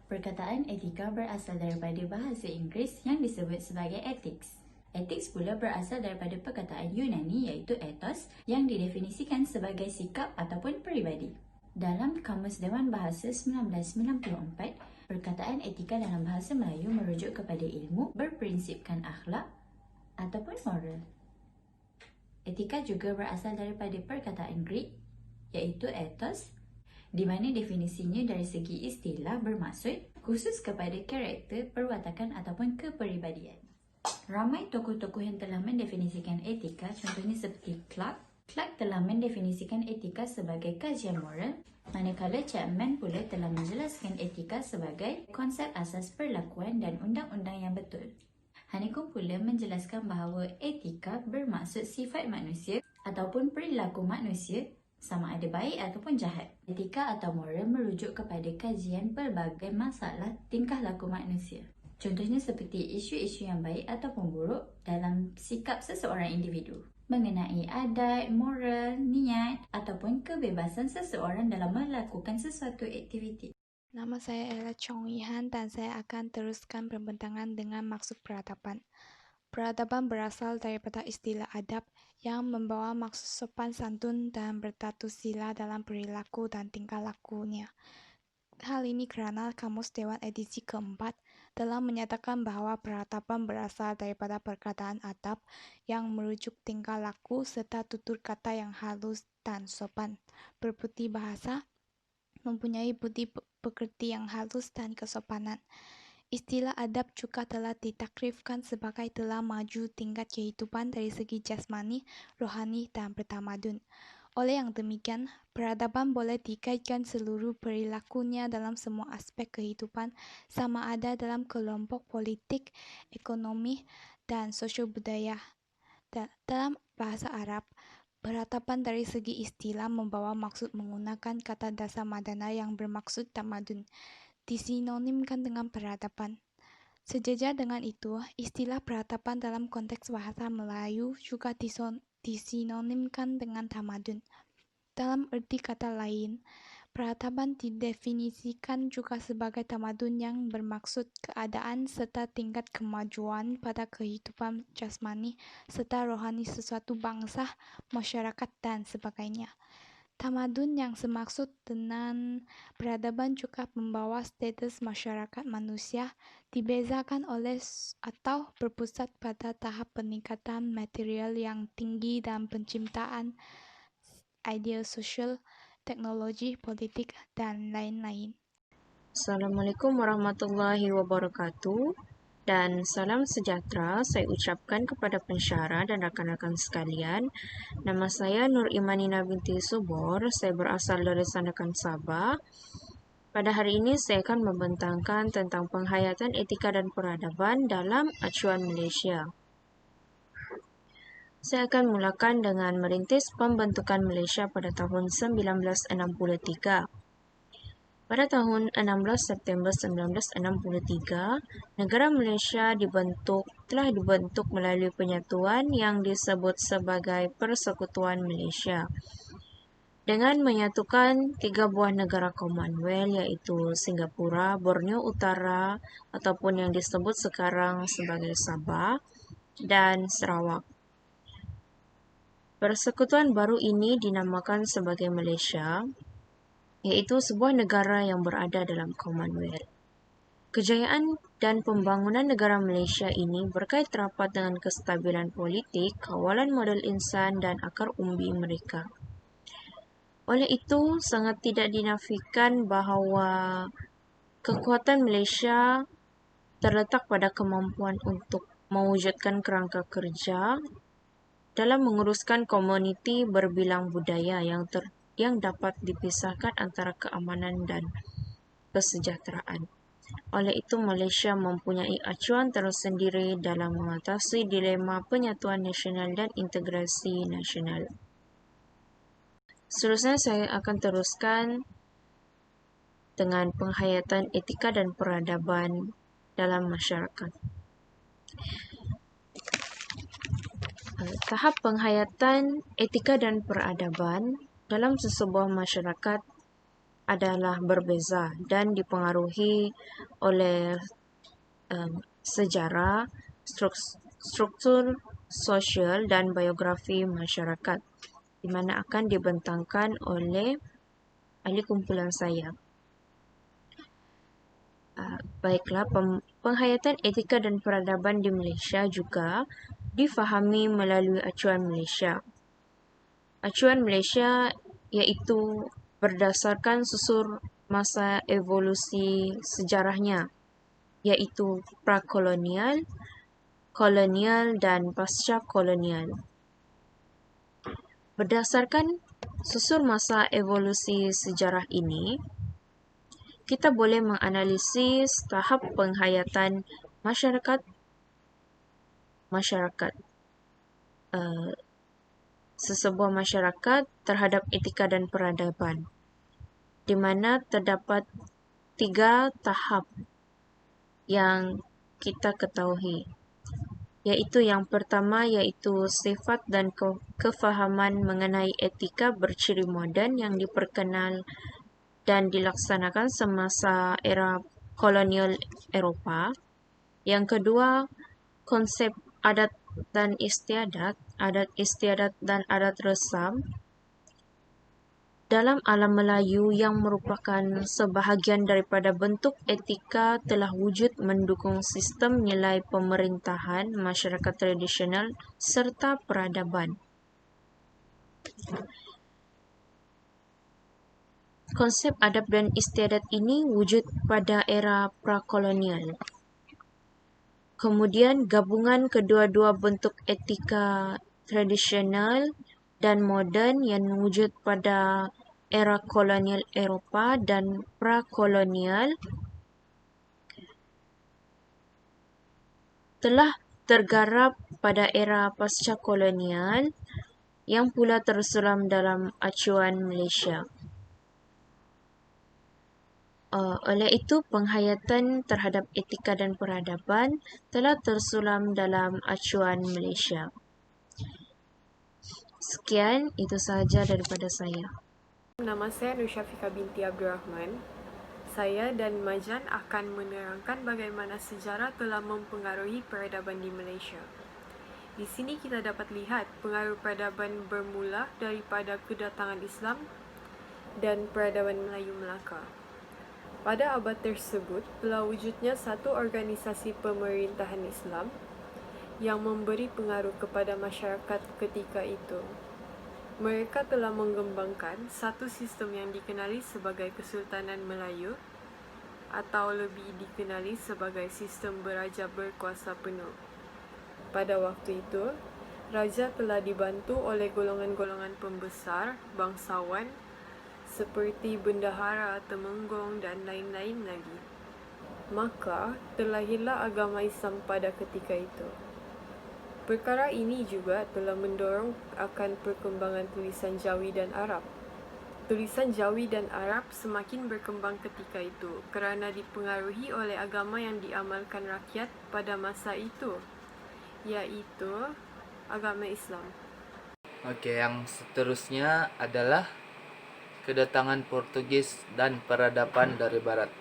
Perkataan etika berasal daripada bahasa Inggeris yang disebut sebagai ethics. Ethics pula berasal daripada perkataan Yunani iaitu ethos yang didefinisikan sebagai sikap ataupun peribadi. Dalam Kamus Dewan Bahasa 1994, perkataan etika dalam bahasa Melayu merujuk kepada ilmu berprinsipkan akhlak ataupun moral. Etika juga berasal daripada perkataan Greek iaitu ethos, di mana definisinya dari segi istilah bermaksud khusus kepada karakter, perwatakan ataupun kepribadian. Ramai tokoh-tokoh yang telah mendefinisikan etika, contohnya seperti Clarke. Clarke telah mendefinisikan etika sebagai kajian moral, manakala Chapman pula telah menjelaskan etika sebagai konsep asas perlakuan dan undang-undang yang betul. Honeycomb pula menjelaskan bahawa etika bermaksud sifat manusia ataupun perilaku manusia sama ada baik ataupun jahat. Etika atau moral merujuk kepada kajian pelbagai masalah tingkah laku manusia. Contohnya seperti isu-isu yang baik ataupun buruk dalam sikap seseorang individu, mengenai adat, moral, niat ataupun kebebasan seseorang dalam melakukan sesuatu aktiviti. Nama saya adalah Chong Yihan dan saya akan teruskan pembentangan dengan maksud peradaban. Peradaban berasal daripada istilah adab yang membawa maksud sopan santun dan bertata sila dalam perilaku dan tingkah lakunya. Hal ini kerana Kamus Dewan edisi keempat telah menyatakan bahawa peradaban berasal daripada perkataan adab yang merujuk tingkah laku serta tutur kata yang halus dan sopan, berbudi bahasa, mempunyai budi pekerti yang halus dan kesopanan. Istilah adab juga telah ditakrifkan sebagai telah maju tingkat kehidupan dari segi jasmani, rohani, dan bertamadun. Oleh yang demikian, peradaban boleh dikaitkan seluruh perilakunya dalam semua aspek kehidupan, sama ada dalam kelompok politik, ekonomi, dan sosial budaya. Dalam bahasa Arab, peradaban dari segi istilah membawa maksud menggunakan kata dasar madana yang bermaksud tamadun, disinonimkan dengan peradaban. Sejajar dengan itu, istilah peradaban dalam konteks bahasa Melayu juga disinonimkan dengan tamadun. Dalam erti kata lain, peradaban didefinisikan juga sebagai tamadun yang bermaksud keadaan serta tingkat kemajuan pada kehidupan jasmani serta rohani sesuatu bangsa, masyarakat, dan sebagainya. Tamadun yang semaksud dengan peradaban juga membawa status masyarakat manusia, dibezakan oleh atau berpusat pada tahap peningkatan material yang tinggi dan penciptaan ideal sosial, teknologi, politik, dan lain-lain. Assalamualaikum warahmatullahi wabarakatuh dan salam sejahtera saya ucapkan kepada pensyarah dan rakan-rakan sekalian. Nama saya Nur Imanina binti Subor, saya berasal dari Sandakan Sabah. Pada hari ini saya akan membentangkan tentang penghayatan etika dan peradaban dalam acuan Malaysia. Saya akan mulakan dengan merintis pembentukan Malaysia pada tahun 1963. Pada tahun 16 September 1963, negara Malaysia telah dibentuk melalui penyatuan yang disebut sebagai Persekutuan Malaysia dengan menyatukan 3 buah negara Commonwealth iaitu Singapura, Borneo Utara ataupun yang disebut sekarang sebagai Sabah dan Sarawak. Persekutuan baru ini dinamakan sebagai Malaysia, iaitu sebuah negara yang berada dalam Commonwealth. Kejayaan dan pembangunan negara Malaysia ini berkait rapat dengan kestabilan politik, kawalan modal insan dan akar umbi mereka. Oleh itu, sangat tidak dinafikan bahawa kekuatan Malaysia terletak pada kemampuan untuk mewujudkan kerangka kerja dalam menguruskan komuniti berbilang budaya yang dapat dipisahkan antara keamanan dan kesejahteraan. Oleh itu, Malaysia mempunyai acuan tersendiri dalam mengatasi dilema penyatuan nasional dan integrasi nasional. Seterusnya, saya akan teruskan dengan penghayatan etika dan peradaban dalam masyarakat. Tahap penghayatan etika dan peradaban dalam sesebuah masyarakat adalah berbeza dan dipengaruhi oleh sejarah, struktur sosial dan biografi masyarakat, di mana akan dibentangkan oleh ahli kumpulan saya. Baiklah, penghayatan etika dan peradaban di Malaysia juga difahami melalui acuan Malaysia. Acuan Malaysia iaitu berdasarkan susur masa evolusi sejarahnya, iaitu prakolonial, kolonial dan pasca kolonial. Berdasarkan susur masa evolusi sejarah ini, kita boleh menganalisis tahap penghayatan masyarakat sesebuah masyarakat terhadap etika dan peradaban, di mana terdapat 3 tahap yang kita ketahui, iaitu yang pertama iaitu sifat dan kefahaman mengenai etika berciri moden yang diperkenal dan dilaksanakan semasa era kolonial Eropah. Yang kedua, konsep adat istiadat dan adat resam dalam alam Melayu yang merupakan sebahagian daripada bentuk etika telah wujud mendukung sistem nilai pemerintahan masyarakat tradisional serta peradaban. Konsep adab dan istiadat ini wujud pada era prakolonial. Kemudian gabungan kedua-dua bentuk etika tradisional dan moden yang wujud pada era kolonial Eropah dan prakolonial telah tergarap pada era pasca kolonial yang pula tersulam dalam acuan Malaysia. Oleh itu, penghayatan terhadap etika dan peradaban telah tersulam dalam acuan Malaysia. Sekian, itu sahaja daripada saya. Nama saya Nur Syafiqah binti Abdul Rahman. Saya dan Majan akan menerangkan bagaimana sejarah telah mempengaruhi peradaban di Malaysia. Di sini kita dapat lihat pengaruh peradaban bermula daripada kedatangan Islam dan peradaban Melayu Melaka. Pada abad tersebut, telah wujudnya satu organisasi pemerintahan Islam yang memberi pengaruh kepada masyarakat ketika itu. Mereka telah mengembangkan satu sistem yang dikenali sebagai Kesultanan Melayu atau lebih dikenali sebagai sistem beraja berkuasa penuh. Pada waktu itu, raja telah dibantu oleh golongan-golongan pembesar, bangsawan, seperti bendahara, temenggong dan lain-lain lagi. Maka, terlahirlah agama Islam pada ketika itu. Perkara ini juga telah mendorong akan perkembangan tulisan Jawi dan Arab. Tulisan Jawi dan Arab semakin berkembang ketika itu kerana dipengaruhi oleh agama yang diamalkan rakyat pada masa itu, iaitu agama Islam. Oke, yang seterusnya adalah kedatangan Portugis dan peradaban dari Barat.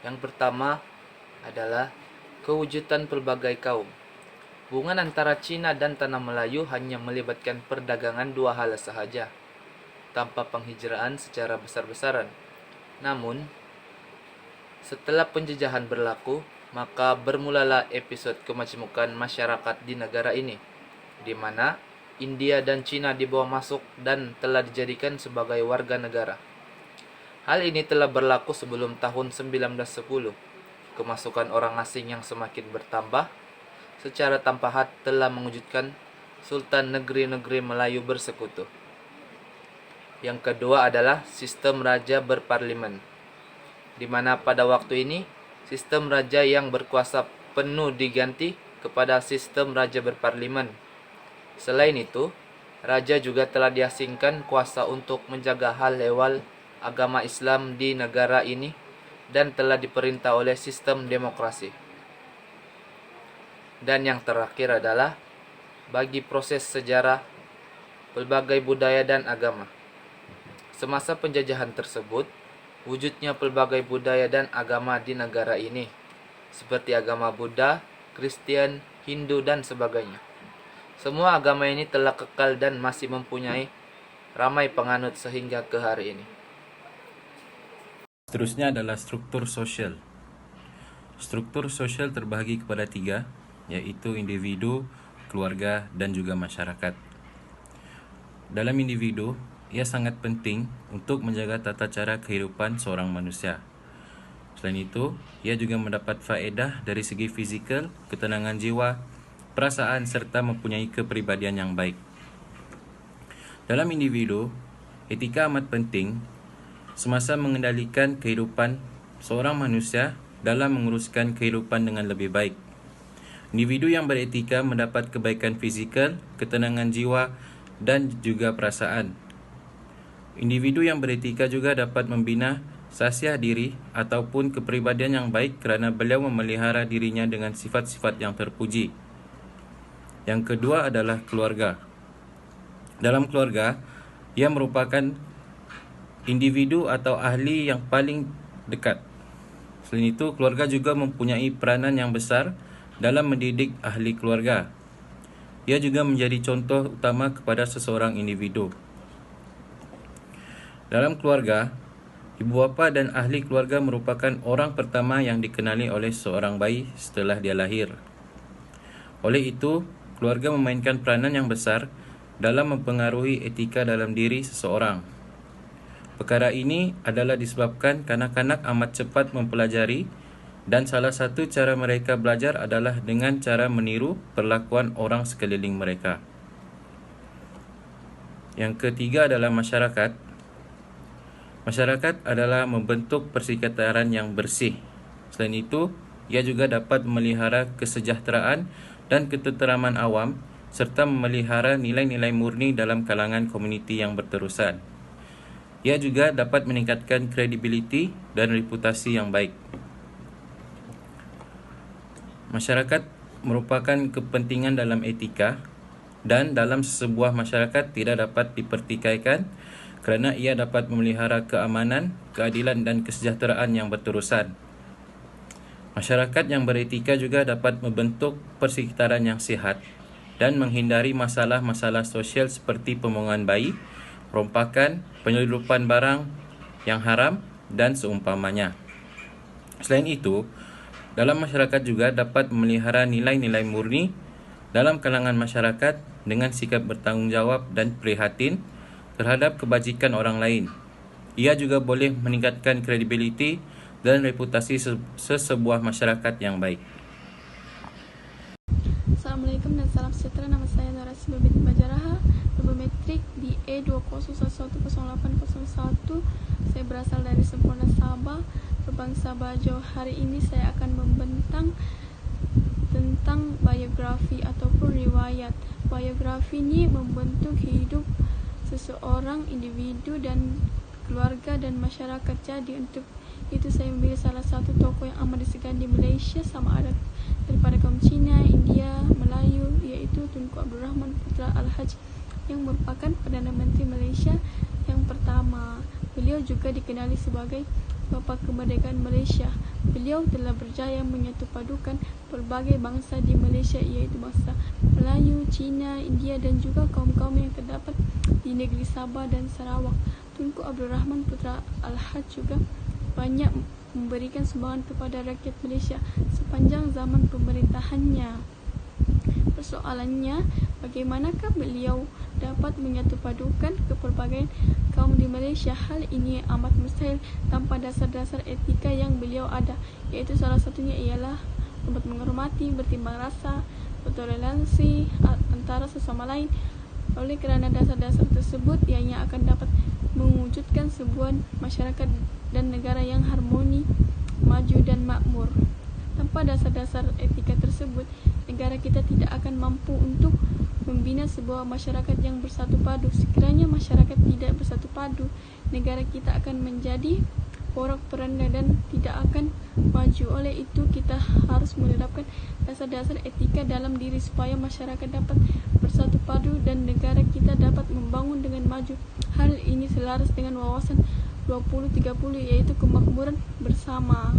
Yang pertama adalah kewujudan pelbagai kaum. Hubungan antara Cina dan Tanah Melayu hanya melibatkan perdagangan 2 hal sahaja, tanpa penghijraan secara besar-besaran. Namun, setelah penjajahan berlaku, maka bermulalah episod kemajemukan masyarakat di negara ini, di mana India dan Cina dibawa masuk dan telah dijadikan sebagai warga negara. Hal ini telah berlaku sebelum tahun 1910. Kemasukan orang asing yang semakin bertambah secara tanpa had telah mewujudkan Sultan negeri-negeri Melayu bersekutu. Yang kedua adalah sistem raja berparlimen, di mana pada waktu ini sistem raja yang berkuasa penuh diganti kepada sistem raja berparlimen. Selain itu, raja juga telah diasingkan kuasa untuk menjaga hal ehwal agama Islam di negara ini dan telah diperintah oleh sistem demokrasi. Dan yang terakhir adalah bagi proses sejarah pelbagai budaya dan agama. Semasa penjajahan tersebut, wujudnya pelbagai budaya dan agama di negara ini, seperti agama Buddha, Kristen, Hindu, dan sebagainya. Semua agama ini telah kekal dan masih mempunyai ramai penganut sehingga ke hari ini. Seterusnya adalah struktur sosial. Struktur sosial terbahagi kepada 3, yaitu individu, keluarga, dan juga masyarakat. Dalam individu, ia sangat penting untuk menjaga tata cara kehidupan seorang manusia. Selain itu, ia juga mendapat faedah dari segi fizikal, ketenangan jiwa, perasaan, serta mempunyai kepribadian yang baik. Dalam individu, etika amat penting semasa mengendalikan kehidupan seorang manusia dalam menguruskan kehidupan dengan lebih baik. Individu yang beretika mendapat kebaikan fizikal, ketenangan jiwa, dan juga perasaan. Individu yang beretika juga dapat membina sasiah diri ataupun kepribadian yang baik kerana beliau memelihara dirinya dengan sifat-sifat yang terpuji. Yang kedua adalah keluarga. Dalam keluarga, ia merupakan individu atau ahli yang paling dekat. Selain itu, keluarga juga mempunyai peranan yang besar dalam mendidik ahli keluarga. Ia juga menjadi contoh utama kepada seseorang individu. Dalam keluarga, ibu bapa dan ahli keluarga merupakan orang pertama yang dikenali oleh seorang bayi setelah dia lahir. Oleh itu, keluarga memainkan peranan yang besar dalam mempengaruhi etika dalam diri seseorang. Perkara ini adalah disebabkan kanak-kanak amat cepat mempelajari dan salah satu cara mereka belajar adalah dengan cara meniru perlakuan orang sekeliling mereka. Yang ketiga adalah masyarakat. Masyarakat adalah membentuk persekitaran yang bersih. Selain itu, ia juga dapat memelihara kesejahteraan dan ketenteraman awam serta memelihara nilai-nilai murni dalam kalangan komuniti yang berterusan. Ia juga dapat meningkatkan kredibiliti dan reputasi yang baik. Masyarakat merupakan kepentingan dalam etika dan dalam sebuah masyarakat tidak dapat dipertikaikan kerana ia dapat memelihara keamanan, keadilan dan kesejahteraan yang berterusan. Masyarakat yang beretika juga dapat membentuk persekitaran yang sihat dan menghindari masalah-masalah sosial seperti pembuangan bayi, perompakan, penyeludupan barang yang haram dan seumpamanya. Selain itu, dalam masyarakat juga dapat memelihara nilai-nilai murni dalam kalangan masyarakat dengan sikap bertanggungjawab dan prihatin terhadap kebajikan orang lain. Ia juga boleh meningkatkan kredibiliti dan reputasi sesebuah masyarakat yang baik. Assalamualaikum dan salam sejahtera. Nama saya Narasi binti Bajaraha, Metrik di E20110801. Saya berasal dari Sempurna Sabah, berbangsa Bajo. Hari ini saya akan membentang tentang biografi ataupun riwayat. Biografi ini membentuk hidup seseorang, individu dan keluarga dan masyarakat. Jadi untuk itu saya memilih salah satu tokoh yang amat disegani di Malaysia sama ada daripada kaum Cina, India, Melayu, iaitu Tunku Abdul Rahman Putra Al-Haj yang merupakan Perdana Menteri Malaysia yang pertama. Beliau juga dikenali sebagai Bapa Kemerdekaan Malaysia. Beliau telah berjaya menyatu padukan pelbagai bangsa di Malaysia, iaitu bangsa Melayu, Cina, India dan juga kaum-kaum yang terdapat di negeri Sabah dan Sarawak. Tunku Abdul Rahman Putra Al-Haj juga banyak memberikan sumbangan kepada rakyat Malaysia sepanjang zaman pemerintahannya. Persoalannya, bagaimanakah beliau dapat menyatu padukan kepelbagaian kaum di Malaysia? Hal ini amat mustahil tanpa dasar-dasar etika yang beliau ada, iaitu salah satunya ialah dapat menghormati, bertimbang rasa, bertoleransi antara sesama lain. Oleh kerana dasar-dasar tersebut, ianya akan dapat mewujudkan sebuah masyarakat dan negara yang harmoni, maju dan makmur. Tanpa dasar-dasar etika tersebut, negara kita tidak akan mampu untuk membina sebuah masyarakat yang bersatu padu. Sekiranya masyarakat tidak bersatu padu, negara kita akan menjadi porak-poranda dan tidak akan maju. Oleh itu, kita harus menerapkan dasar-dasar etika dalam diri supaya masyarakat dapat bersatu padu dan negara kita dapat membangun dengan maju. Hal ini selaras dengan wawasan 2030 yaitu kemakmuran bersama.